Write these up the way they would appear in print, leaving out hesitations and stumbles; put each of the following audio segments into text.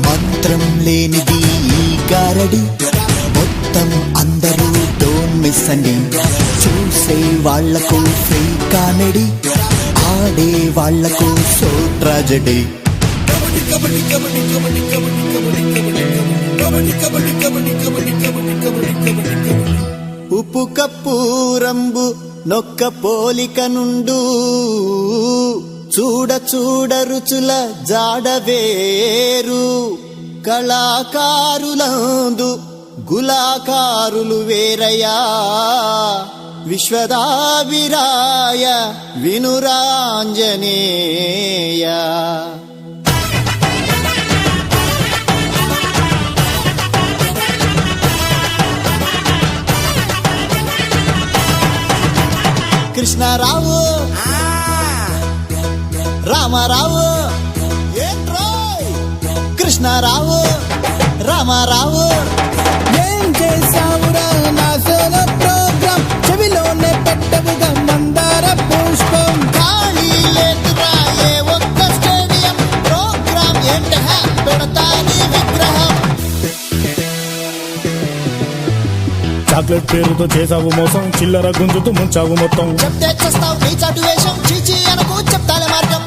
మంత్రం లేనిది ఈ గారడి, మొత్తం అందరూ డోంట్ మిస్ అండి. చూసే వాళ్లకు ఫ్రీ కామెడీ, ఆడే వాళ్లకు సో ట్రాజెడీ. ఉప్పు కప్పు రంబు నొక్క పోలిక నుండు, చూడ చూడ రుచుల జాడవేరు. కళాకారులందు గులాకారులు వేరయా, విశ్వదాభిరాయ వినురాంజనేయ. కృష్ణారావు రామారావు, కృష్ణారావు రామారావు, ఏం చేసావురా నా సోలో ప్రోగ్రాం, చెవిలోనే పెట్టవుగా మందార పుష్పం. ఖాళీ లేదురా ఏ ఒక్క స్టేడియం, ప్రోగ్రాం ఏంట పెడతాని విగ్రహం. చాక్లెట్ పేరుతో చేసావు మోసం, చిల్లర గుంజుతూ ముంచావు మొత్తం. చెప్తే చేస్తావు నీ చాటు వేషం, చీచి అనకు చెప్తాలే మార్గం.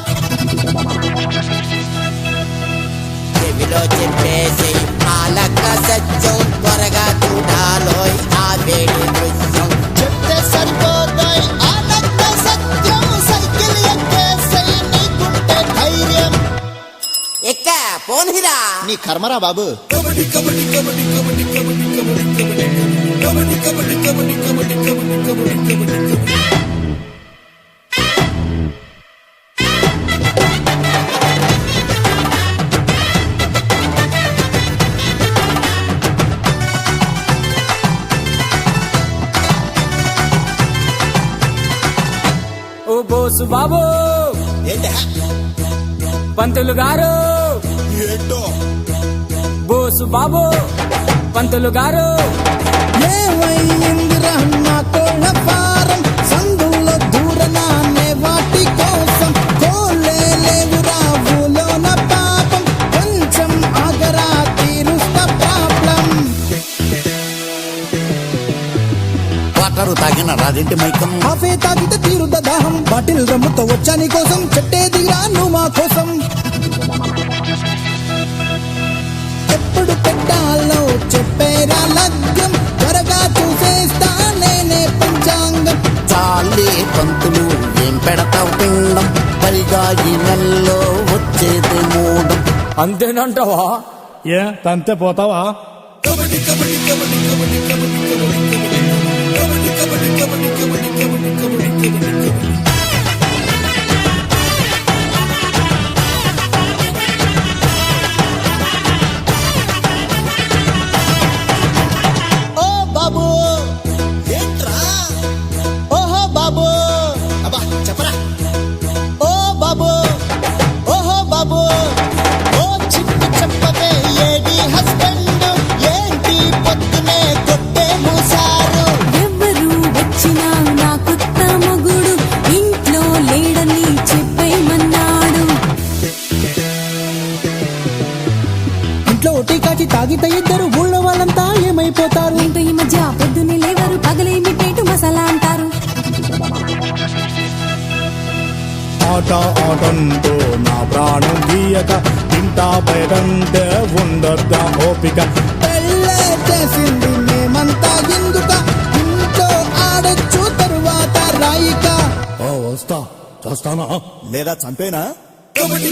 చెవిలో చెప్పేసి ఆలక సత్యం, త్వరగా చూడాలోయ్ ఆ వేడి దృశ్యం. చెప్తే సరిపోతాయి ఆనంద సత్యం, సైకిల్ ఎక్కేసై నీకుంటే ధైర్యం. ఎక్క పోన్హిరా నీ కర్మరా బాబు. ఓ బోసు బాబు, పంతులు గారు, బోసు బాబు పంతులు గారు. ఏమైందిరా నా కోళ్ళ ఫారం, సందులో దూరనానే వాటి కోసం. కోళ్ళే లేవురా ఊలోన పాపం, కొంచెం ఆగరా తీరుస్తా ప్రాబ్లం. వాటరు తాగిన రాదేంటి మైకం, కాఫే తాగితే తీరుద దాహం, బాటిల్ రమ్ముతో వచ్చా నీ కోసం, చెట్టే దిగిరా నువ్వు మా కోసం. ఎప్పుడు పెట్టాలో చెప్పేరా లగ్గం, త్వరగా చూసేస్తా నేనే పంచాంగం. చాలే పంతులు ఏం పెడతావు పిండం, పైగా ఈ నెలలో వచ్చేది మూడం. అంతేనంటావా? ఏ తంతే పోతావా? ఓ బాబు ఏంట్రా, ఓహో బాబు, అబ్బా చెప్పరా. ఓ బాబు, ఓహో బాబు, ఓ చిట్టు చెప్పవే ఏడి హస్బెండ్, ఏంటి పొద్దునే కొట్టే మూసారు. ఎవ్వరు వచ్చినా నా కొత్త మొగుడు, ఇంట్లో లేడని చెప్పేమన్నాడు. ఇంట్లో ఒట్టి కాచి తాగితే ఇద్దరు ఊళ్ళో వాళ్ళంతా ఏమైపోతారు. ఏంటో ఈ మధ్య పొద్దున్నే లేవరు, పగలేమి పేటు మసాలా అంటారు. ఆట ఆటంతో నా ప్రాణం తీయక, ఇంటా బయటంటే ఉండొద్దా ఓపిక. పెళ్ళే చేసింది మేమంతా ఎందుక, ఇంట్లో ఆడొచ్చు తరువాత రాయిక. వస్తా చేస్తానా లేదా చంపేనా. కబడ్డీ